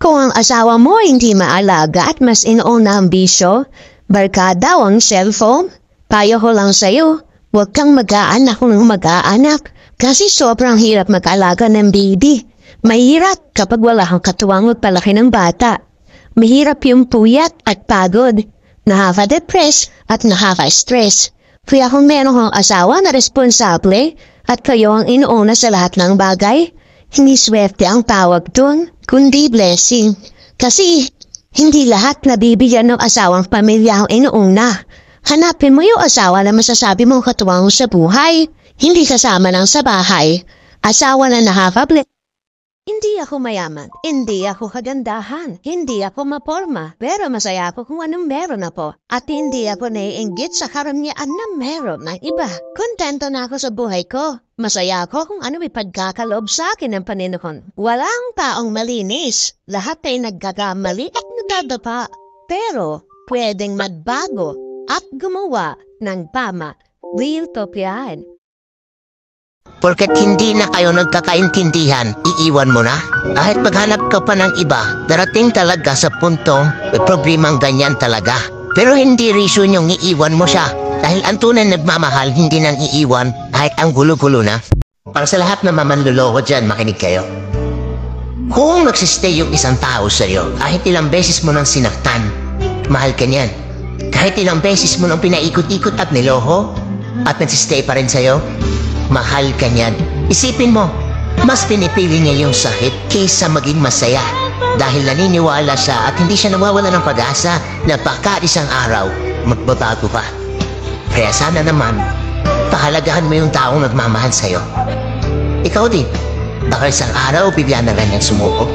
Kung ang asawa mo hindi maalaga at mas inuuna ang bisyo, barkada ang cellphone, payo ko lang sa'yo, huwag kang mag-aanak ng mag-aanak kasi sobrang hirap mag-alaga ng baby. Mahirap kapag wala kang katuwang magpalaki ng bata. Mahirap yung puyat at pagod, nakaka-depress at nakaka-stress. Kaya kung meron kang asawa na responsable at kayo ang inuuna sa lahat ng bagay, hindi swerte ang tawag dun, kundi blessing. Kasi hindi lahat nabibigyan ng asawang pamilya ang inuuna. Hanapin mo yung asawa na masasabi mong katuwang sa buhay, hindi kasama lang sa bahay. Asawa na nakaka-bless. Hindi ako mayaman, hindi ako kagandahan, hindi ako maporma, pero masaya ako kung anong meron ako. At hindi ako naiinggit sa karamihan na meron ng iba. Kontento na ako sa buhay ko. Masaya ako kung ano may pagkakaloob sa akin ng Panginoon. Walang taong malinis. Lahat ay nagkakamali at nadadapa. Pero pwedeng magbago at gumawa ng tama. Real talk yan. Porket hindi na kayo nagkakaintindihan, iiwan mo na? Kahit maghanap ka pa ng iba, darating talaga sa puntong may problemang ganyan talaga. Pero hindi reason yung iiwan mo siya. Dahil ang tunay nagmamahal, hindi nang iiwan kahit ang gulo-gulo na. Para sa lahat na mamanluloko dyan, makinig kayo. Kung nagsistay yung isang tao sa'yo, kahit ilang beses mo nang sinaktan, mahal ka niyan. Kahit ilang beses mo nang pinaikot-ikot at niloko, at nagsistay pa rin sa'yo, mahal ka niyan. Isipin mo, mas pinipili niya yung sakit kaysa maging masaya. Dahil naniniwala siya at hindi siya nawawala ng pag-asa na baka isang araw, magbabago ka. Kaya sana naman, pahalagahan mo yung taong nagmamahal sa'yo. Ikaw din, baka isang araw bigla na lang niyang sumuko.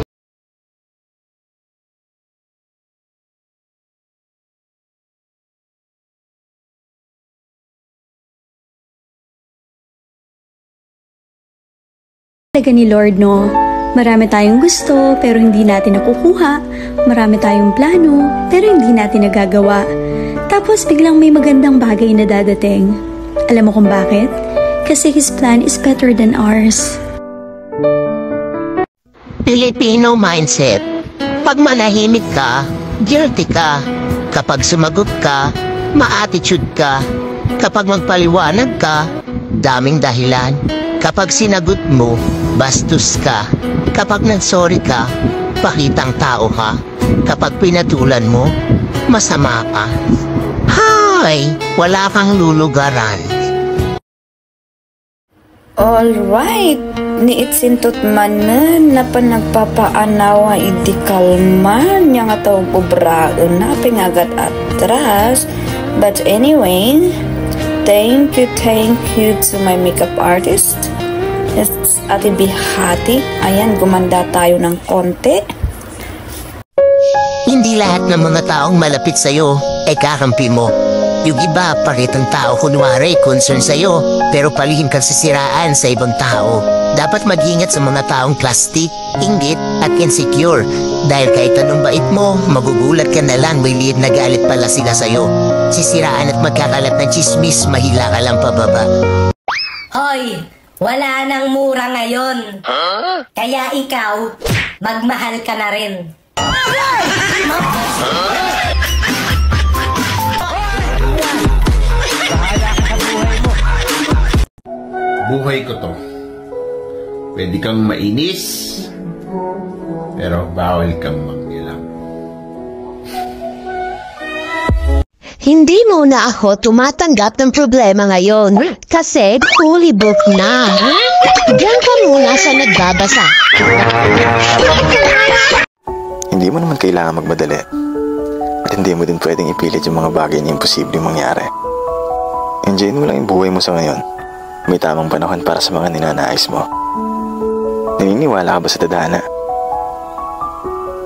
Talaga ni Lord, no? Marami tayong gusto, pero hindi natin nakukuha. Marami tayong plano, pero hindi natin nagagawa. Tapos biglang may magandang bagay na dadating. Alam mo kung bakit? Kasi His plan is better than ours. Filipino mindset. Pag manahimik ka, guilty ka. Kapag sumagot ka, ma-attitude ka. Kapag magpaliwanag ka, daming dahilan. Kapag sinagot mo, bastos ka. Kapag nagsorry ka, pakitang tao ka. Kapag pinatulan mo, masama ka. Hay! Wala kang lulugaran. Alright, niitsintot man na panagpapaanawa idikalman niya nga tawag ubraan na pingagat atras. But anyway, thank you to my makeup artist. It's Ate Bihati. Ayan, gumanda tayo ng konti. Hindi lahat ng mga taong malapit sa'yo ay kakampi mo. Yung iba, pakitang tao kunwari concern sa'yo, pero palihim kang sisiraan sa ibang tao. Dapat mag-ingat sa mga taong plastic, inggit at insecure. Dahil kahit anong bait mo, magugulat ka na lang may liit na galit pala sila sa'yo. Sisiraan at magkakalat ng chismis, mahila ka lang pababa. Hoy! Wala nang mura ngayon. Kaya ikaw, magmahal ka na rin. Buhay ko to. Pwede kang mainis, pero bawal kang mangyalam. Hindi muna ako tumatanggap ng problema ngayon kasi fully booked na. Diyan ka muna sa nagbabasa. Hindi mo naman kailangan magmadali. At hindi mo din pwedeng ipilit yung mga bagay na imposibleng mangyari. Enjoyin mo lang yung buhay mo sa ngayon. May tamang panahon para sa mga ninanais mo. Naniniwala ka ba sa tadhana?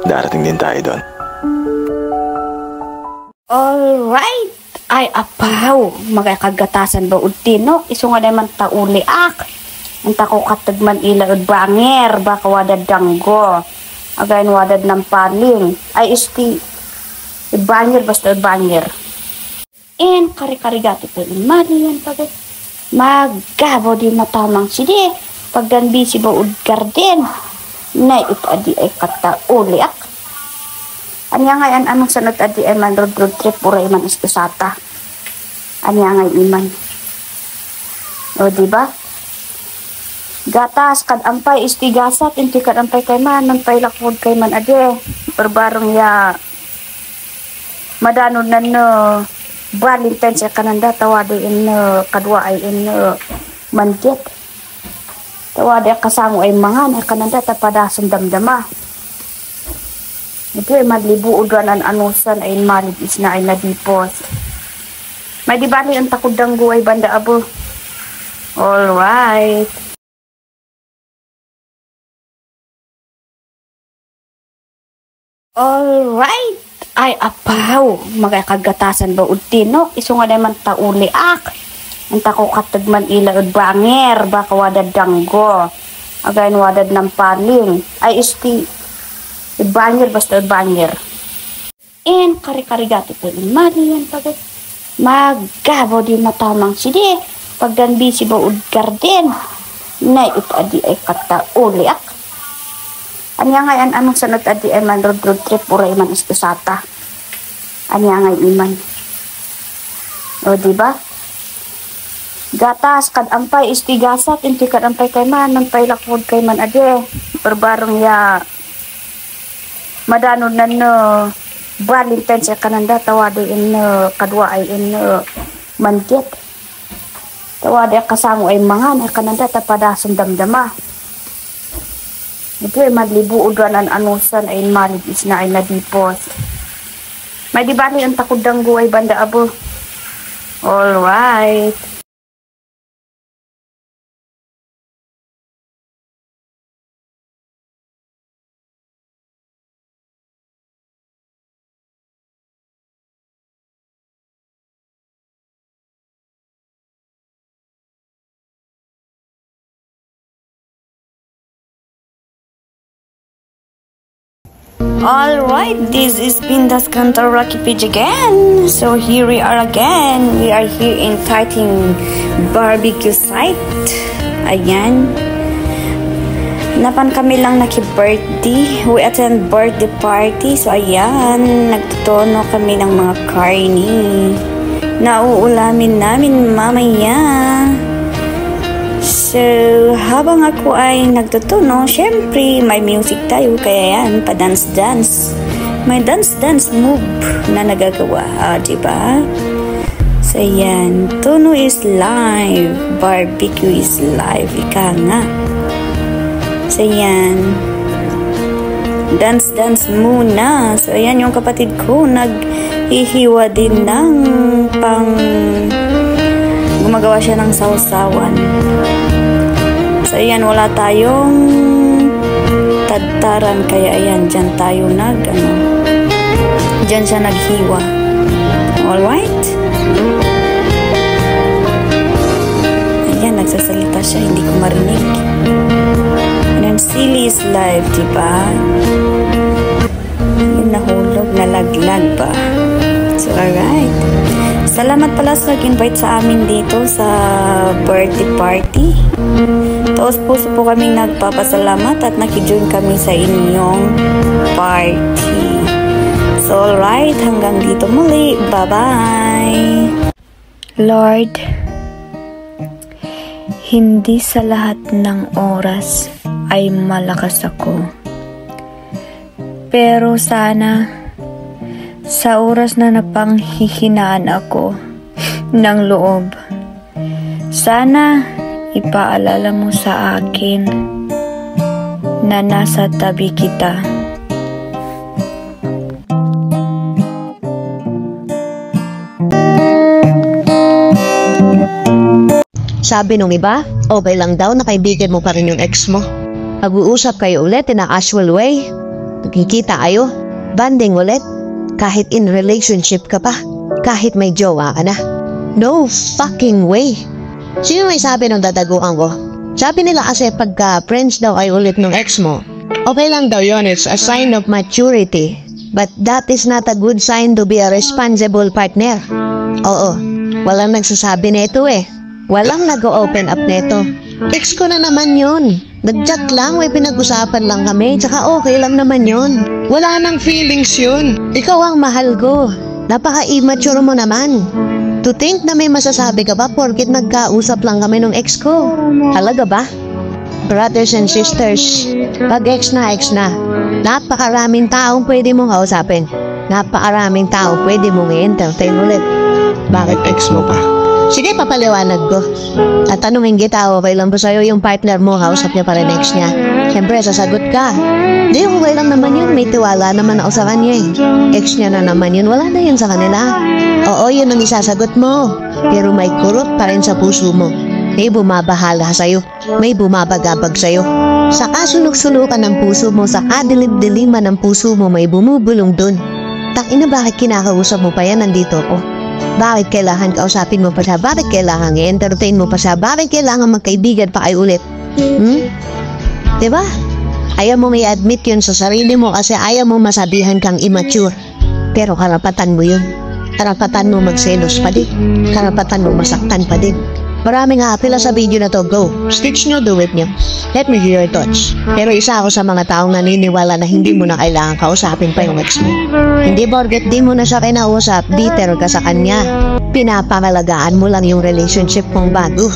Darating din tayo doon. Alright, ay apaw, magkakagatasan ba utino? Iso nga naman tauli ak. Anta ko katagman ila banger, baka wadad danggo. Again wadad ng paling. Ay isti, banger basta banger. And kari-kari gato po yung mali yan pagay. Magabo di matamang sidi. Pagdan busy ba ud garden. Na ipadi ay katauli ak. Anya nga yan, anong sanot adi ay man road trip pura iman istusata. Anya nga iman. O diba? Gatas kad ampay istigasat inti kad ampay kay man ampay lakod kay man ade. Berbarong ya madanod na no Valentine sa kananda tawado in kadwa ay in manjet. Tawado kasamo ay mga na kananda tapadasong damdama. Ito ay madlibu udran an anusan ay maligis na ay nadipos. May di bali ang takudang guay banda abo. Alright. Alright. Ay apaw. Magkakagatasan ba udtino? Iso nga naman tauli ak. Ang tako katagman ila ud banger. Baka wadad danggo. Again wadad ng paling. Ay isti. Banger basta banger. And kari-karigato po yung mali yan pagod. Maggabaw di matamang sidi. Pagdan busy ba ud garden. Na ipadi ay katauli ak. Anya nga yan anong sanot adi ay man road trip pura iman istusata. Anya nga iman. O diba? Gatas kad ampay istigasat inti kad ampay kay man ampay lakod kay man ade. Berbarong ya madanod na no Valentine sa kananda tawado in kadwa ay in manjet. Tawado kasamo ay mga na kananda tapadasong damdama. Ito ay madlibu udran an anusan ay maligis na ay nadipos. May di bali ang takudang guay banda abo. Alright. Alright, this is Pindas Cantor Rocky Page again. So here we are again. We are here in Titing barbecue site. Ayan. Napan kami lang naki-birthday. We attend birthday party. So ayan, nagtutono kami ng mga karni. Nauulamin namin mamaya. So, habang ako ay nagtutuno, syempre may music tayo, kaya yan, pa-dance-dance. May dance-dance move na nagagawa, diba? So, yan, tuno is live, barbecue is live, ika nga. So, yan, dance-dance muna. So, yan yung kapatid ko, naghihiwa din ng gumagawa siya ng sausawan. So, ayan, wala tayong tadtaran. Kaya, ayan, dyan tayo dyan siya naghiwa. Alright? Ayan, nagsasalita siya. Hindi ko marinig. And silly is live, diba? Yung nahulog, nalaglag ba? So, alright. Salamat pala sa nag-invite sa amin dito sa birthday party. Taos puso po kaming nagpapasalamat at nakijoin kami sa inyong party. So alright, hanggang dito muli. Bye-bye! Lord, hindi sa lahat ng oras ay malakas ako. Pero sana sa oras na napanghihinaan ako ng loob, sana ipaalala mo sa akin na nasa tabi kita. Sabi nung iba, okay lang daw na kaibigan mo pa rin yung ex mo. Pag-uusap kayo ulit in a casual way. Nagkikita kayo, banding ulit. Kahit in relationship ka pa, kahit may jowa ka na. No fucking way. Sino may sabi ng dadaguan ko? Sabi nila kasi pagka friends daw ay ulit ng ex mo, okay lang daw yun, it's a sign of maturity. But that is not a good sign to be a responsible partner. Oo, walang nagsasabi nito eh. Walang nag-open up nito. Ex ko na naman yun. Nag-chat lang, may pinag-usapan lang kami, tsaka okay lang naman yun. Wala nang feelings yun. Ikaw ang mahal ko. Napaka-immature mo naman. To think na may masasabi ka ba porket nagkausap lang kami nung ex ko. Talaga ba? Brothers and sisters, pag ex na, napakaraming taong pwede mong kausapin. Napakaraming taong pwede mong i-entertain ulit. Bakit ex mo pa? Sige, papaliwanag ko. At tanungin kita, okay lang ba sa'yo yung partner mo, kausap niya pa rin ex niya? Siyempre, sasagot ka. Di, okay lang naman yun. May tiwala naman ako sa kanya eh. Ex niya na naman yun. Wala na yun sa kanila. Oo, yun ang isasagot mo. Pero may kurot pa rin sa puso mo. May bumabahala sa'yo. May bumabagabag sa'yo. Sa kasulok-sulukan ng puso mo, sa kadilip-diliman ng puso mo, may bumubulong dun. Takina, bakit kinakausap mo pa yan? Nandito ko. Bakit kailangan kausapin mo pa siya? Bakit kailangan i-entertain mo pa siya? Bakit kailangan magkaibigan pa kayo ulit? Diba? Ayaw mo may admit yun sa sarili mo kasi ayaw mo masabihan kang immature. Pero karapatan mo yun. Karapatan mo magselos pa din. Karapatan mo masaktan pa din. Maraming happy sa video na to. Go. Stitch nyo, do it nyo. Let me hear your thoughts. Pero isa ako sa mga taong naniniwala na hindi mo na kailangan kausapin pa yung ex mo. Hindi porket di mo na siya kinausap, bitter ka sa kanya. Pinapangalagaan mo lang yung relationship mong bago.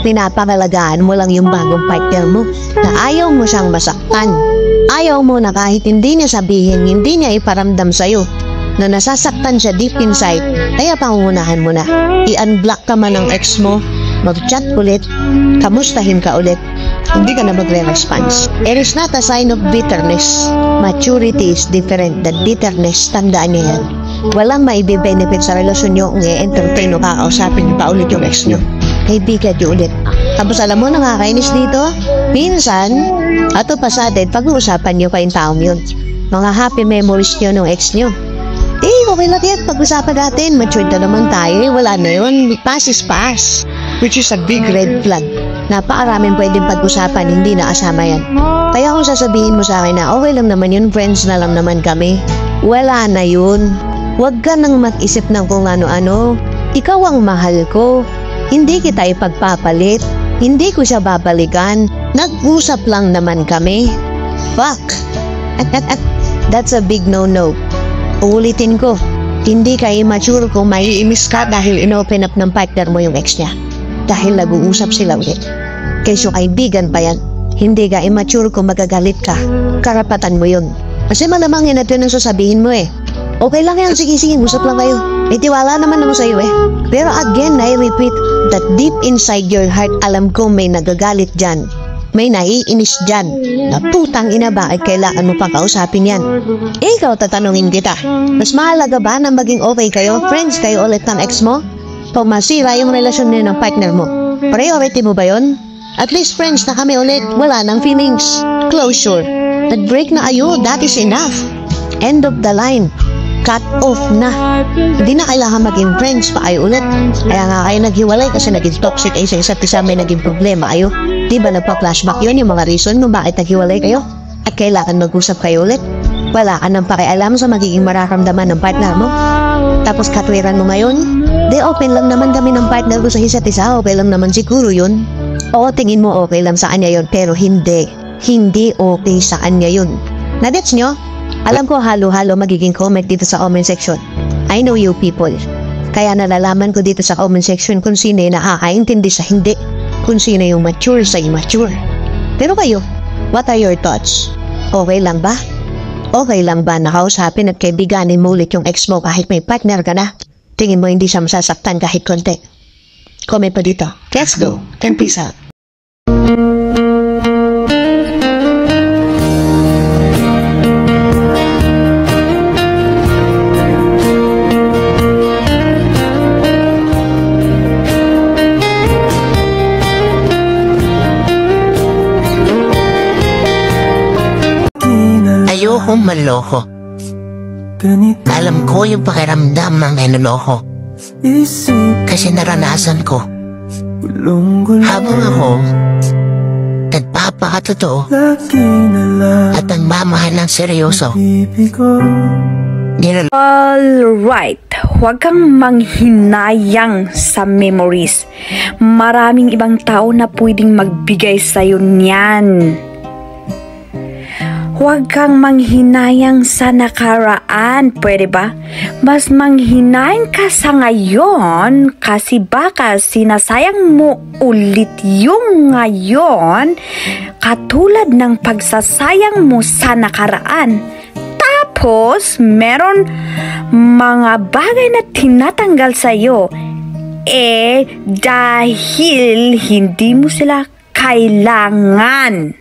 Pinapangalagaan mo lang yung bagong partner mo. Na ayaw mo siyang masaktan. Ayaw mo na kahit hindi niya sabihin, hindi niya iparamdam sa'yo na nasasaktan siya deep inside, kaya pangunahan mo na. I-unblock ka man ng ex mo, mag-chat ulit, kamustahin ka ulit, hindi ka na magre-response. It is not a sign of bitterness. Maturity is different than bitterness. Tandaan niyo yan. Walang maibe-benefit sa relasyon nyo kung i-entertain o kakausapin niyo pa ulit yung ex nyo. Kaibigan nyo ulit. Tapos alam mo, nakakainis dito? Minsan, ato pasadet, pag-uusapan nyo pa yung taong yun. Mga happy memories nyo ng ex nyo. Okay lang yan. Pag-usapan natin. Matured na naman tayo. Wala na yun. Pass is pass. Which is a big red flag. Napakaraming pwedeng pag-usapan. Hindi na kasama yan. Kaya kung sasabihin mo sa akin na okay lang naman yun, friends na lang naman kami. Wala na yun. Huwag ka nang mag-isip ng kung ano-ano. Ikaw ang mahal ko. Hindi kita ipagpapalit. Hindi ko siya babalikan. Nag-usap lang naman kami. Fuck. That's a big no-no. Uulitin ko, hindi ka immature kung maiimis ka dahil inopen up ng partner mo yung ex niya. Dahil nag-uusap sila ulit. Kaysa kaibigan pa yan, hindi ka immature kung magagalit ka. Karapatan mo yun. Kasi malamang yan at yun ang sasabihin mo eh. Okay lang yan, sige, usap lang kayo. May tiwala naman ako sa iyo eh. Pero again, I repeat, that deep inside your heart, alam ko may nagagalit dyan. May naiinis dyan. Na putang ina, bakit kailangan mo pang kausapin yan? Ikaw, tatanungin kita. Mas mahalaga ba na maging okay kayo? Friends kayo ulit ng ex mo? Pag masira yung relasyon niyo ng partner mo, priority mo ba yun? At least friends na kami ulit. Wala nang feelings. Closure. Nag-break na kayo. That is enough. End of the line. Cut off na. Hindi na kailangan maging friends pa kayo ulit. Kaya nga kayo naghiwalay kasi naging toxic ay sa isa't isa, may naging problema kayo. Di ba nagpa-flashback yun yung mga reason kung bakit naghiwalay kayo? At kailangan mag-usap kayo ulit? Wala ka nang pakialam sa magiging mararamdaman ng partner mo? Tapos katwiran mo ngayon? Di open lang naman kami ng partner ko sa isa't isa. Okay lang naman siguro yun. Oo, tingin mo okay lang sa kanya yun, pero hindi. Hindi okay sa kanya yun. Nagets nyo? Alam ko halo-halo magiging comment dito sa comment section. I know you people. Kaya nalalaman ko dito sa comment section kung sino yung nakakaintindi sa hindi. Kung sino yung mature sa immature. Pero kayo, what are your thoughts? Okay lang ba? Okay lang ba nakausapin at kaibiganin mo ulit yung ex mo kahit may partner ka na? Tingin mo hindi siya masasaktan kahit konti? Comment pa dito. Let's go. And peace out. Ayokong maloko. Alam ko yung pakiramdam ng niloloko. Kasi naranasan ko. Habang ako nagpapakatotoo at nagmamahal ng seryoso. Alright, Huwag kang manghinayang sa memories. Maraming ibang tao na pwedeng magbigay sa'yo niyan. Huwag kang manghinayang sa nakaraan, pwede ba? Mas manghinayang ka sa ngayon kasi baka sinasayang mo ulit yung ngayon katulad ng pagsasayang mo sa nakaraan. Tapos, meron mga bagay na tinatanggal sa'yo dahil hindi mo sila kailangan.